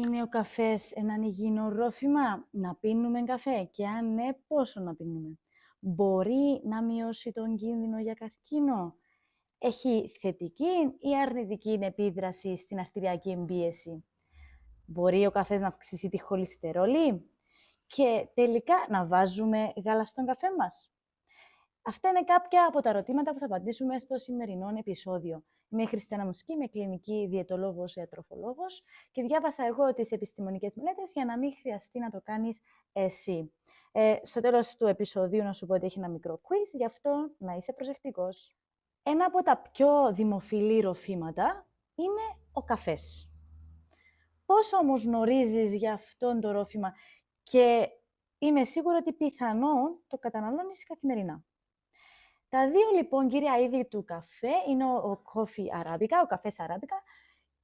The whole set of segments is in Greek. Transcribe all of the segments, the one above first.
Είναι ο καφές έναν υγιεινό ρόφημα να πίνουμε καφέ και αν ναι, πόσο να πίνουμε. Μπορεί να μειώσει τον κίνδυνο για καρκίνο. Έχει θετική ή αρνητική επίδραση στην αρτηριακή πίεση. Μπορεί ο καφές να αυξήσει τη χολυστερόλη και τελικά να βάζουμε γάλα στον καφέ μας. Αυτά είναι κάποια από τα ερωτήματα που θα απαντήσουμε στο σημερινό επεισόδιο. Είμαι η Χριστιανά Μουσκή, είμαι κλινική διαιτολόγος, ιατροφολόγος και διάβασα εγώ τις επιστημονικές μελέτες για να μην χρειαστεί να το κάνεις εσύ. Στο τέλος του επεισοδίου να σου πω ότι έχει ένα μικρό quiz, γι' αυτό να είσαι προσεκτικός. Ένα από τα πιο δημοφιλή ροφήματα είναι ο καφές. Πώς όμως γνωρίζεις για αυτόν το ρόφημα και είμαι σίγουρη ότι πιθανόν το καταναλώνεις καθημερινά. Τα δύο λοιπόν κύρια είδη του καφέ είναι ο coffee arabica, ο καφές arabica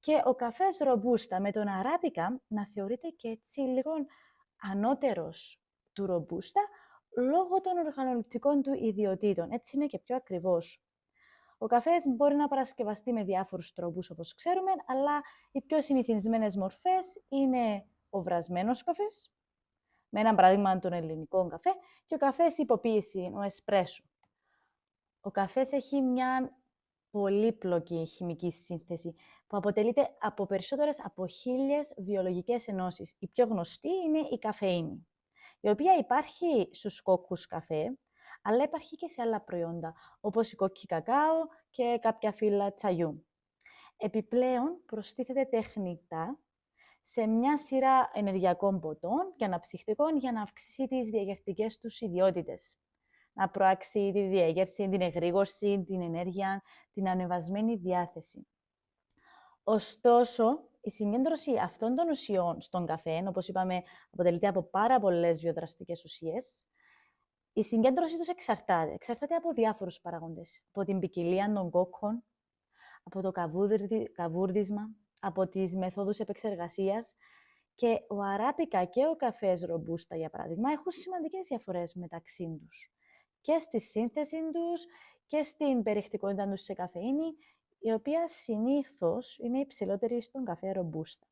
και ο καφές robusta, με τον arabica να θεωρείται και έτσι λίγο ανώτερος του robusta λόγω των οργανοληπτικών του ιδιοτήτων. Έτσι είναι και πιο ακριβώς. Ο καφές μπορεί να παρασκευαστεί με διάφορους τρόπους όπως ξέρουμε, αλλά οι πιο συνηθισμένες μορφές είναι ο βρασμένος καφές, με ένα παράδειγμα τον ελληνικό καφέ, και ο καφές υποποίηση, ο εσπρέσο. Ο καφές έχει μια πολύπλοκη χημική σύνθεση που αποτελείται από περισσότερες από 1.000 βιολογικές ενώσεις. Η πιο γνωστή είναι η καφεΐνη, η οποία υπάρχει στους κόκκους καφέ, αλλά υπάρχει και σε άλλα προϊόντα, όπως η κόκκι κακάο και κάποια φύλλα τσαγιού. Επιπλέον, προστίθεται τεχνητά σε μια σειρά ενεργειακών ποτών και αναψυκτικών για να αυξήσει τις διαγερτικές τους ιδιότητες. Να προάξει τη διέγερση, την εγρήγορση, την ενέργεια, την ανεβασμένη διάθεση. Ωστόσο, η συγκέντρωση αυτών των ουσιών στον καφέ, όπως είπαμε, αποτελείται από πάρα πολλές βιοδραστικές ουσίες. Η συγκέντρωση τους εξαρτάται από διάφορους παράγοντες. Από την ποικιλία των κόκκων, από το καβούρδισμα, από τις μεθόδους επεξεργασίας. Και ο αράμπικα και ο καφές ρομπούστα, για παράδειγμα, έχουν σημαντικές διαφορές μεταξύ τους. Και στη σύνθεση τους και στην περιεκτικότητα τους σε καφεΐνη, η οποία συνήθως είναι υψηλότερη στον καφέ ρομπούστα.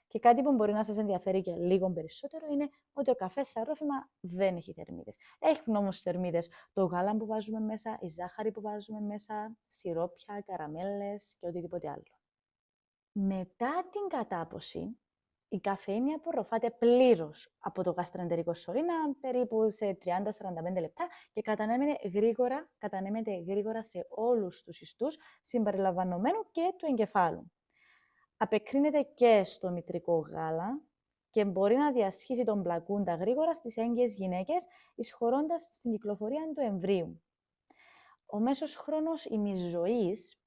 Και κάτι που μπορεί να σας ενδιαφέρει και λίγο περισσότερο είναι ότι ο καφές σαν ρόφημα δεν έχει θερμίδες. Έχουν όμως θερμίδες το γάλα που βάζουμε μέσα, η ζάχαρη που βάζουμε μέσα, σιρόπια, καραμέλες και οτιδήποτε άλλο. Μετά την κατάποση, η καφεΐνη απορροφάται πλήρως από το γαστροεντερικό σωλήνα, περίπου σε 30-45 λεπτά και κατανέμεται γρήγορα σε όλους τους ιστούς, συμπεριλαμβανομένου και του εγκεφάλου. Απεκρίνεται και στο μητρικό γάλα και μπορεί να διασχίσει τον πλακούντα γρήγορα στις έγκυες γυναίκες, εισχωρώντας στην κυκλοφορία του εμβρίου. Ο μέσος χρόνος ημιζωής,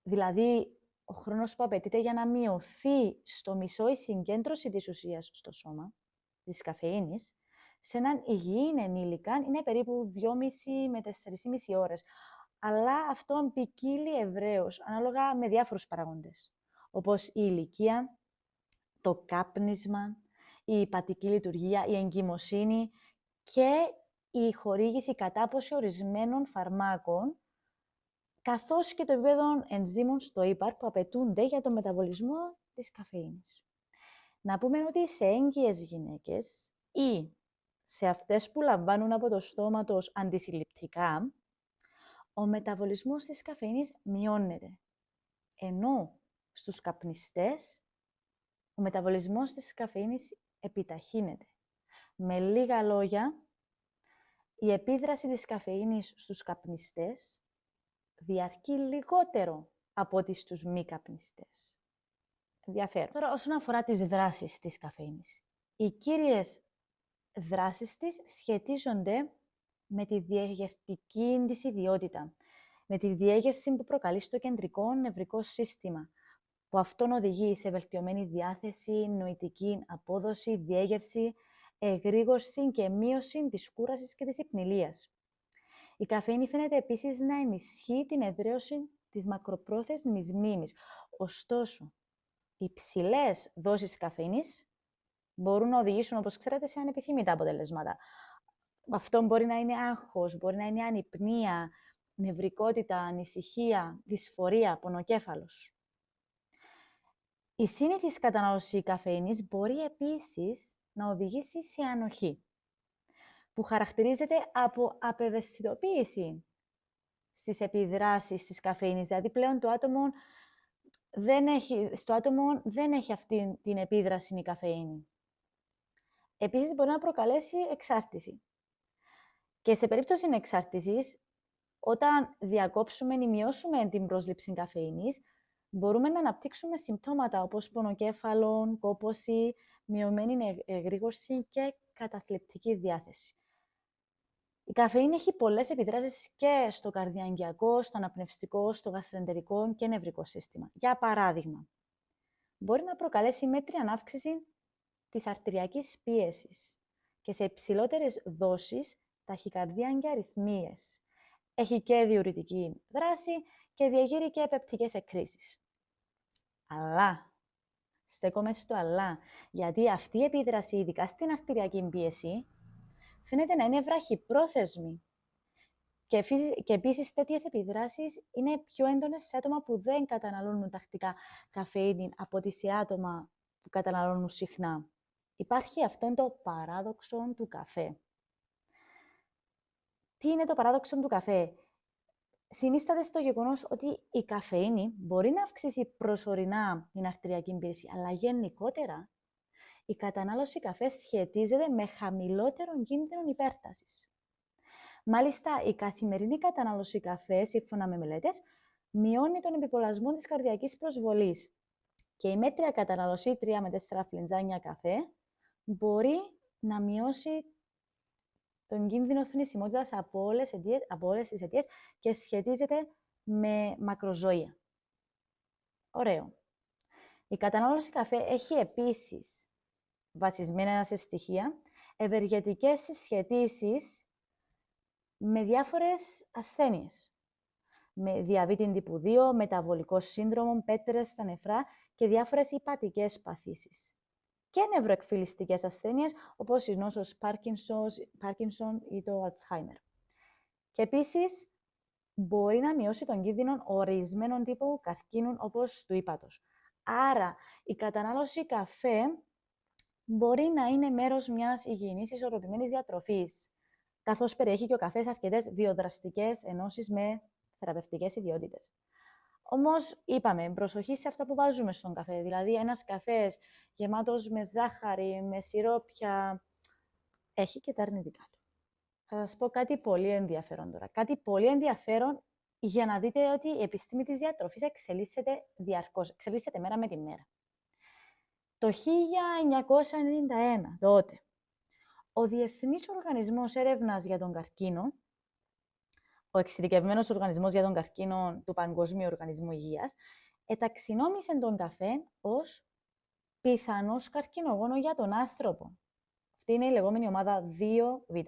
δηλαδή ο χρόνος που απαιτείται για να μειωθεί στο μισό η συγκέντρωση της ουσίας στο σώμα, της καφεΐνης, σε έναν υγιή ενήλικα είναι περίπου 2,5 με 4,5 ώρες. Αλλά αυτό ποικίλει ευρέως, ανάλογα με διάφορους παράγοντες, όπως η ηλικία, το κάπνισμα, η υπατική λειτουργία, η εγκυμοσύνη και η χορήγηση κατάποση ορισμένων φαρμάκων, καθώς και το επίπεδο ενζύμων στο ύπαρ που απαιτούνται για τον μεταβολισμό της καφεΐνης. Να πούμε ότι σε έγκυες γυναίκες ή σε αυτές που λαμβάνουν από το στόμα τους αντισυλληπτικά, ο μεταβολισμός της καφεΐνης μειώνεται, ενώ στους καπνιστές ο μεταβολισμός της καφεΐνης επιταχύνεται. Με λίγα λόγια, η επίδραση της καφεΐνης στους καπνιστές διαρκεί λιγότερο από ό,τι στους μη καπνιστές. Ενδιαφέρον. Τώρα, όσον αφορά τις δράσεις της καφεΐνης, οι κύριες δράσεις της σχετίζονται με τη διαγερτική της ιδιότητα, με τη διέγερση που προκαλεί στο κεντρικό νευρικό σύστημα, που αυτόν οδηγεί σε βελτιωμένη διάθεση, νοητική απόδοση, διέγερση, εγρήγορση και μείωση της κούρασης και της υπνηλίας. Η καφεΐνη φαίνεται επίσης να ενισχύει την εδραίωση της μακροπρόθεσμης μνήμης. Ωστόσο, οι υψηλές δόσεις καφεΐνης μπορούν να οδηγήσουν, όπως ξέρετε, σε ανεπιθύμητα αποτελέσματα. Αυτό μπορεί να είναι άγχος, μπορεί να είναι ανυπνία, νευρικότητα, ανησυχία, δυσφορία, πονοκέφαλος. Η σύνηθις κατανάλωση καφεΐνης μπορεί επίσης να οδηγήσει σε ανοχή, που χαρακτηρίζεται από απευαισθητοποίηση στις επιδράσεις της καφεΐνης. Δηλαδή, πλέον στο άτομο δεν έχει αυτή την επίδραση η καφεΐνη. Επίσης, μπορεί να προκαλέσει εξάρτηση. Και σε περίπτωση εξάρτησης, όταν διακόψουμε ή μειώσουμε την πρόσληψη καφεΐνης, μπορούμε να αναπτύξουμε συμπτώματα όπως πονοκέφαλο, κόπωση, μειωμένη εγρήγορση και καταθλιπτική διάθεση. Η καφεΐνη έχει πολλές επιδράσεις και στο καρδιαγγειακό, στο αναπνευστικό, στο γαστροεντερικό και νευρικό σύστημα. Για παράδειγμα, μπορεί να προκαλέσει μέτρια αύξηση της αρτηριακής πίεσης και σε υψηλότερες δόσεις ταχυκαρδία και αρρυθμίες. Έχει και διουρητική δράση και διαγείρει και πεπτικές εκκρίσεις. Αλλά, στέκομαι στο αλλά, γιατί αυτή η επίδραση, ειδικά στην αρτηριακή πίεση, φαίνεται να είναι βραχυπρόθεσμη. Και επίσης τέτοιες επιδράσεις είναι πιο έντονες σε άτομα που δεν καταναλώνουν τακτικά καφεΐνη από ότι σε άτομα που καταναλώνουν συχνά. Υπάρχει αυτό το παράδοξο του καφέ. Τι είναι το παράδοξο του καφέ? Συνίσταται στο γεγονός ότι η καφεΐνη μπορεί να αυξήσει προσωρινά την αρτηριακή πίεση, αλλά γενικότερα η κατανάλωση καφέ σχετίζεται με χαμηλότερο κίνδυνο υπέρτασης. Μάλιστα, η καθημερινή κατανάλωση καφέ, σύμφωνα με μελέτες, μειώνει τον επιπολασμό της καρδιακής προσβολής και η μέτρια κατανάλωση 3 με 4 φλιτζάνια καφέ μπορεί να μειώσει τον κίνδυνο θνησιμότητας από όλες τις αιτίες και σχετίζεται με μακροζωία. Ωραίο. Η κατανάλωση καφέ έχει επίσης, βασισμένα σε στοιχεία, ευεργετικές συσχετίσεις με διάφορες ασθένειες. Με διαβήτη τύπου 2, μεταβολικό σύνδρομο, πέτρες στα νεφρά και διάφορες υπατικές παθήσεις. Και νευροεκφυλιστικές ασθένειες, όπως η νόσος Πάρκινσον ή το Αλτσχάιμερ. Και επίσης, μπορεί να μειώσει τον κίνδυνο ορισμένων τύπων καρκίνων, όπως του ύπατος. Άρα, η κατανάλωση καφέ μπορεί να είναι μέρος μιας υγιεινής ισορροπημένης διατροφής, καθώς περιέχει και ο καφές αρκετές βιοδραστικές ενώσεις με θεραπευτικές ιδιότητες. Όμως, είπαμε, προσοχή σε αυτά που βάζουμε στον καφέ. Δηλαδή, ένας καφές γεμάτος με ζάχαρη, με σιρόπια, έχει και τα αρνητικά του. Θα σας πω κάτι πολύ ενδιαφέρον τώρα. Κάτι πολύ ενδιαφέρον για να δείτε ότι η επιστήμη της διατροφής εξελίσσεται διαρκώς, εξελίσσεται μέρα με τη μέρα. Το 1991, τότε, ο Διεθνής Οργανισμός Έρευνας για τον Καρκίνο, ο εξειδικευμένος οργανισμός για τον καρκίνο του Παγκοσμίου Οργανισμού Υγείας, εταξινόμησε τον καφέ ως πιθανός καρκινογόνο για τον άνθρωπο. Αυτή είναι η λεγόμενη ομάδα 2β.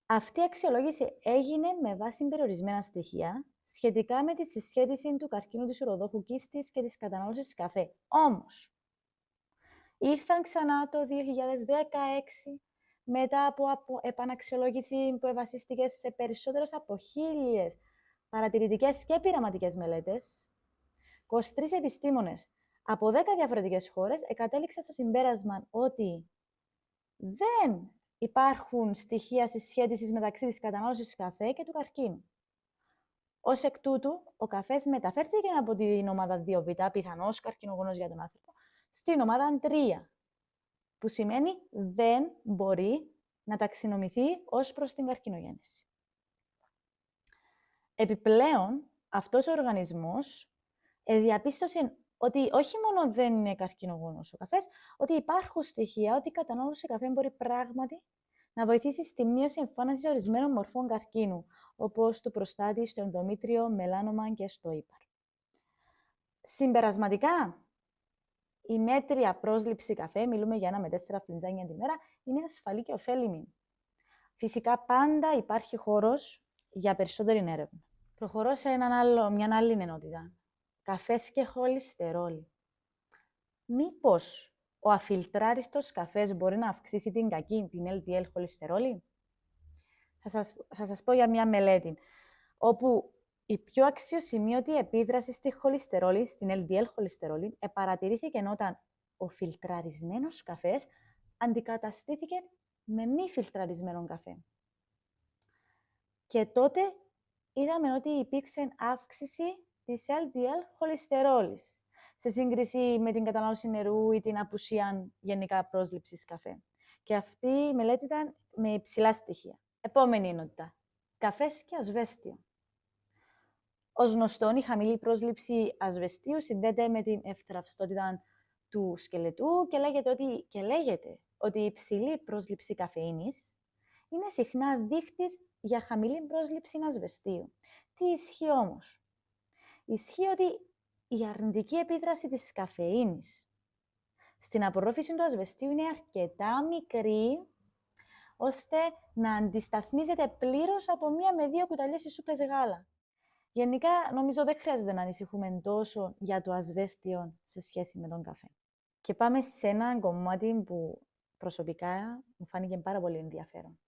Αυτή η αξιολόγηση έγινε με βάση περιορισμένα στοιχεία σχετικά με τη συσχέτιση του καρκίνου της ουροδόχου κίστης και της κατανάλωσης καφέ. Όμως, ήρθαν ξανά το 2016 μετά από επαναξιολόγηση που βασίστηκε σε περισσότερες από 1.000 παρατηρητικές και πειραματικές μελέτες, 23 επιστήμονες από 10 διαφορετικές χώρες κατέληξαν στο συμπέρασμα ότι δεν υπάρχουν στοιχεία συσχέτισης μεταξύ της κατανάλωσης καφέ και του καρκίνου. Ως εκ τούτου, ο καφές μεταφέρθηκε από την ομάδα 2β, πιθανός καρκινογόνος για τον άνθρωπο, στην ομάδα 3, που σημαίνει δεν μπορεί να ταξινομηθεί ως προς την καρκινογέννηση. Επιπλέον, αυτός ο οργανισμός διαπίστωσε ότι όχι μόνο δεν είναι καρκινογόνος ο καφές, ότι υπάρχουν στοιχεία ότι η κατανάλωση καφέ μπορεί πράγματι να βοηθήσει στη μείωση εμφάνισης ορισμένων μορφών καρκίνου, όπως του προστάτη, στο ενδομήτριο, μελάνομα και στο ύπαρ. Συμπερασματικά, η μέτρια πρόσληψη καφέ, μιλούμε για 1 με 4 φλιτζάνια τη μέρα, είναι ασφαλή και ωφέλιμη. Φυσικά, πάντα υπάρχει χώρος για περισσότερη έρευνα. Προχωρώ σε μια άλλη ενότητα. Καφές και χολυστερόλη. Μήπως ο αφιλτράριστος καφές μπορεί να αυξήσει την κακή, την LDL χολυστερόλη? Θα σας πω για μια μελέτη, όπου Η πιο αξιοσημείωτη επίδραση στη χολυστερόλη, στην LDL χολυστερόλη, παρατηρήθηκε όταν ο φιλτραρισμένος καφές αντικαταστήθηκε με μη φιλτραρισμένο καφέ. Και τότε είδαμε ότι υπήρξε αύξηση της LDL χολυστερόλης σε σύγκριση με την κατανάλωση νερού ή την απουσία γενικά πρόσληψης καφέ. Και αυτή η μελέτη ήταν με υψηλά στοιχεία. Επόμενη ενότητα. Καφές και ασβέστιο. Ως γνωστόν, η χαμηλή πρόσληψη ασβεστίου συνδέεται με την ευθραυστότητα του σκελετού και λέγεται ότι η υψηλή πρόσληψη καφεΐνης είναι συχνά δείχτης για χαμηλή πρόσληψη ασβεστίου. Τι ισχύει όμως? Ισχύει ότι η αρνητική επίδραση της καφεΐνης στην απορρόφηση του ασβεστίου είναι αρκετά μικρή, ώστε να αντισταθμίζεται πλήρως από 1 με 2 κουταλιές ή σούπες γάλα. Γενικά, νομίζω δεν χρειάζεται να ανησυχούμε τόσο για το ασβέστιο σε σχέση με τον καφέ. Και πάμε σε ένα κομμάτι που προσωπικά μου φάνηκε πάρα πολύ ενδιαφέρον.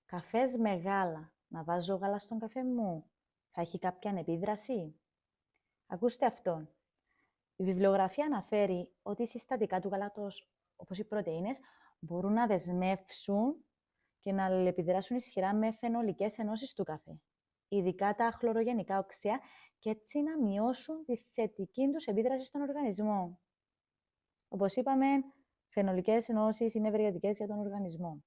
Καφές με γάλα. Να βάζω γάλα στον καφέ μου? Θα έχει κάποια επίδραση? Ακούστε αυτόν. Η βιβλιογραφία αναφέρει ότι οι συστατικά του γάλατος, όπως οι πρωτεΐνες, μπορούν να δεσμεύσουν και να αλληλεπιδράσουν ισχυρά με φαινολικές ενώσεις του καφέ, ειδικά τα χλωρογενικά οξέα, και έτσι να μειώσουν τη θετική τους επίδραση στον οργανισμό. Όπως είπαμε, φαινολικές ενώσεις είναι ευεργετικές για τον οργανισμό.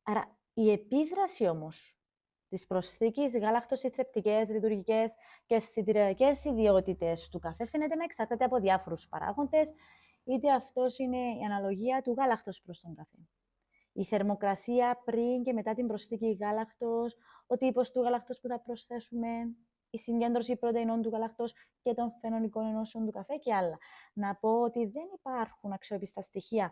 Άρα, η επίδραση όμως της προσθήκης γάλακτος στις θρεπτικές, λειτουργικές και συντηρητικές ιδιότητες του καφέ φαίνεται να εξαρτάται από διάφορους παράγοντες, είτε αυτός είναι η αναλογία του γάλακτος προς τον καφέ, η θερμοκρασία πριν και μετά την προσθήκη γάλακτος, ο τύπος του γάλακτος που θα προσθέσουμε, η συγκέντρωση πρωτεϊνών του γάλακτος και των φαινολικών ενώσεων του καφέ και άλλα. Να πω ότι δεν υπάρχουν αξιόπιστα στοιχεία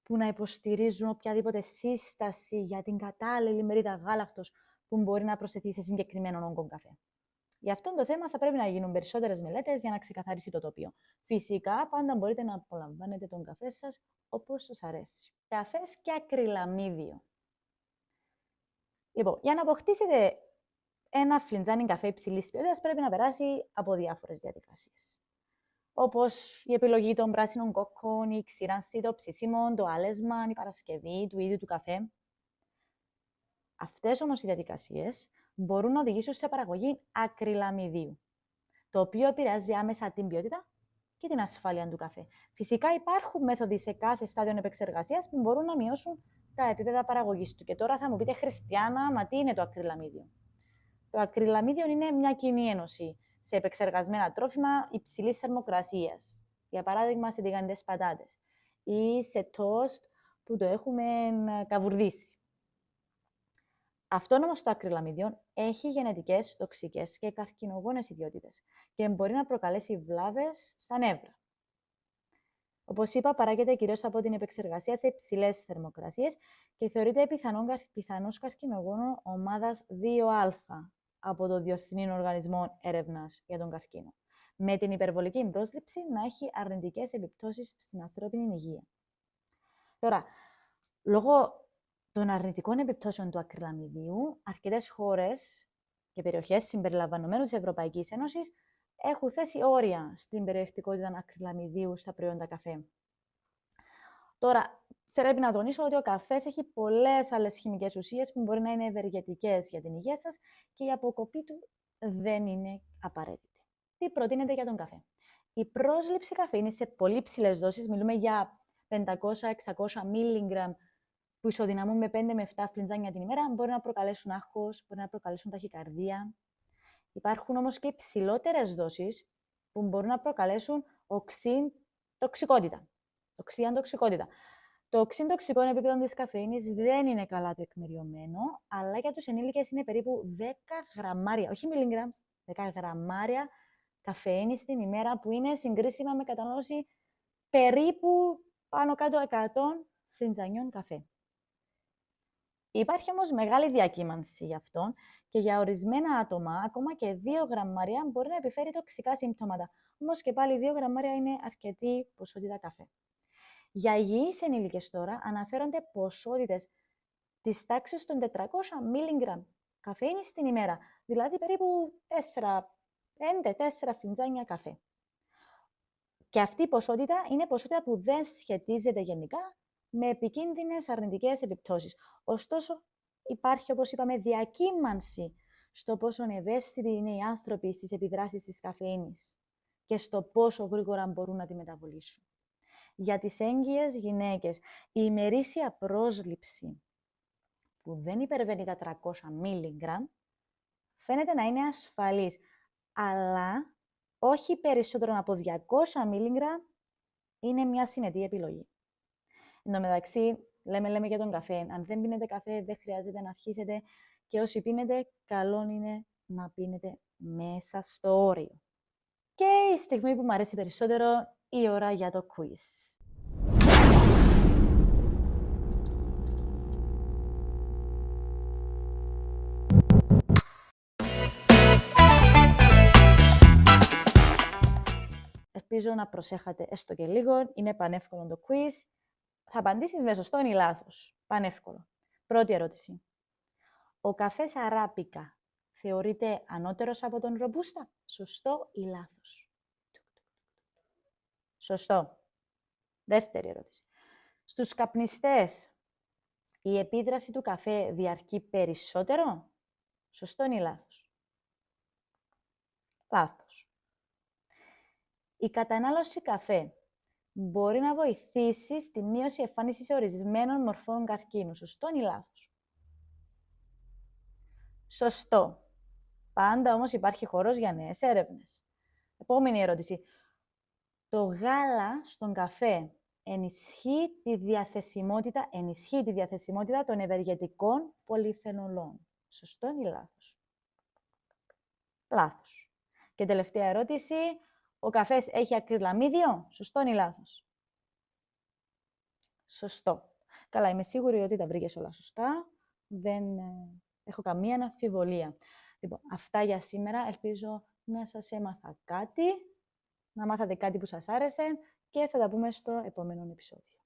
που να υποστηρίζουν οποιαδήποτε σύσταση για την κατάλληλη μερίδα γάλακτος που μπορεί να προσθεθεί σε συγκεκριμένο όγκο καφέ. Για αυτό το θέμα θα πρέπει να γίνουν περισσότερες μελέτες για να ξεκαθαρίσει το τοπίο. Φυσικά, πάντα μπορείτε να απολαμβάνετε τον καφέ σας όπως σας αρέσει. Καφές και ακριλαμίδιο. Λοιπόν, για να αποκτήσετε ένα φλιτζάνι καφέ υψηλής ποιότητας πρέπει να περάσει από διάφορες διαδικασίες. Όπως η επιλογή των πράσινων κόκκων, η ξηράνση, το ψήσιμο, το άλεσμα, η παρασκευή του ίδιου του καφέ. Αυτές όμως οι διαδικασίες μπορούν να οδηγήσουν σε παραγωγή ακριλαμιδίου, το οποίο επηρεάζει άμεσα την ποιότητα και την ασφάλεια του καφέ. Φυσικά υπάρχουν μέθοδοι σε κάθε στάδιο επεξεργασίας που μπορούν να μειώσουν τα επίπεδα παραγωγής του. Και τώρα θα μου πείτε, Χριστιάνα, μα τι είναι το ακριλαμίδιο? Το ακριλαμίδιο είναι μια κοινή ένωση σε επεξεργασμένα τρόφιμα υψηλής θερμοκρασίας. Για παράδειγμα, σε τηγανιτές πατάτες ή σε τόστ που το έχουμε καβουρδίσει. Αυτό όμως το ακριλαμίδιο έχει γενετικές, τοξικές και καρκινογόνες ιδιότητες και μπορεί να προκαλέσει βλάβες στα νεύρα. Όπως είπα, παράγεται κυρίως από την επεξεργασία σε υψηλές θερμοκρασίες και θεωρείται πιθανώς καρκινογόνο ομάδας 2α από το Διεθνή Οργανισμό Έρευνας για τον Καρκίνο, με την υπερβολική πρόσληψη να έχει αρνητικές επιπτώσεις στην ανθρώπινη υγεία. Τώρα, λόγω των αρνητικών επιπτώσεων του ακριλαμιδίου, αρκετές χώρες και περιοχές συμπεριλαμβανομένου της Ευρωπαϊκής Ένωσης έχουν θέσει όρια στην περιεκτικότητα ακριλαμιδίου στα προϊόντα καφέ. Τώρα, πρέπει να τονίσω ότι ο καφές έχει πολλές άλλες χημικές ουσίες που μπορεί να είναι ευεργετικές για την υγεία σας και η αποκοπή του δεν είναι απαραίτητη. Τι προτείνεται για τον καφέ? Η πρόσληψη καφεΐνης σε πολύ ψηλές δόσεις, μιλούμε για 500-600 μιλιγκράμμ, που ισοδυναμούν με 5 με 7 φλιτζάνια την ημέρα, μπορεί να προκαλέσουν άγχος, μπορεί να προκαλέσουν ταχυκαρδία. Υπάρχουν όμως και υψηλότερες δόσεις που μπορούν να προκαλέσουν οξυντοξικότητα. Το οξυντοξικό επίπεδο της καφεΐνης δεν είναι καλά τεκμηριωμένο, αλλά για τους ενήλικες είναι περίπου 10 γραμμάρια, όχι μιλιγκράμμ, 10 γραμμάρια καφεΐνης την ημέρα, που είναι συγκρίσιμα με κατανάλωση περίπου πάνω κάτω 100 φλιτζανιών καφέ. Υπάρχει όμως μεγάλη διακύμανση γι' αυτόν και για ορισμένα άτομα, ακόμα και 2 γραμμάρια μπορεί να επιφέρει τοξικά συμπτώματα. Όμως και πάλι 2 γραμμάρια είναι αρκετή ποσότητα καφέ. Για υγιείς ενήλικες τώρα αναφέρονται ποσότητες της τάξης των 400 μιλιγκράμμ καφέινης την ημέρα. Δηλαδή περίπου 4 φλιτζάνια καφέ. Και αυτή η ποσότητα είναι ποσότητα που δεν σχετίζεται γενικά με επικίνδυνες αρνητικές επιπτώσεις. Ωστόσο, υπάρχει, όπως είπαμε, διακύμανση στο πόσο ευαίσθητοι είναι οι άνθρωποι στις επιδράσεις της καφεΐνης και στο πόσο γρήγορα μπορούν να τη μεταβολήσουν. Για τις έγκυες γυναίκες, η ημερήσια πρόσληψη που δεν υπερβαίνει τα 300 μιλιγκράμμ φαίνεται να είναι ασφαλής, αλλά όχι περισσότερο από 200 μιλιγκράμμ είναι μια συνετή επιλογή. Εν τω μεταξύ, λέμε για τον καφέ. Αν δεν πίνετε καφέ, δεν χρειάζεται να αρχίσετε και όσοι πίνετε, καλό είναι να πίνετε μέσα στο όριο. Και η στιγμή που μου αρέσει περισσότερο, η ώρα για το quiz. Ελπίζω να προσέχατε έστω και λίγο. Είναι πανεύκολο το quiz. Θα απαντήσεις με σωστό ή λάθος. Πανεύκολο. Πρώτη ερώτηση. Ο καφές αράπικα θεωρείται ανώτερος από τον ρομπούστα. Σωστό ή λάθος? Σωστό. Δεύτερη ερώτηση. Στους καπνιστές, η επίδραση του καφέ διαρκεί περισσότερο. Σωστό ή λάθος? Λάθος. Η κατανάλωση καφέ μπορεί να βοηθήσει στη μείωση εμφάνισης ορισμένων μορφών καρκίνου. Σωστό ή λάθος? Σωστό. Πάντα όμως υπάρχει χώρος για νέες έρευνες. Επόμενη ερώτηση. Το γάλα στον καφέ ενισχύει τη διαθεσιμότητα των ευεργετικών πολυφαινολών. Σωστό ή λάθος? Λάθος. Και τελευταία ερώτηση. Ο καφές έχει ακριλαμίδιο. Σωστό ή λάθος? Σωστό. Καλά, είμαι σίγουρη ότι τα βρήκες όλα σωστά. Δεν έχω καμία αμφιβολία. Λοιπόν, αυτά για σήμερα. Ελπίζω να σας έμαθα κάτι, να μάθατε κάτι που σας άρεσε και θα τα πούμε στο επόμενο επεισόδιο.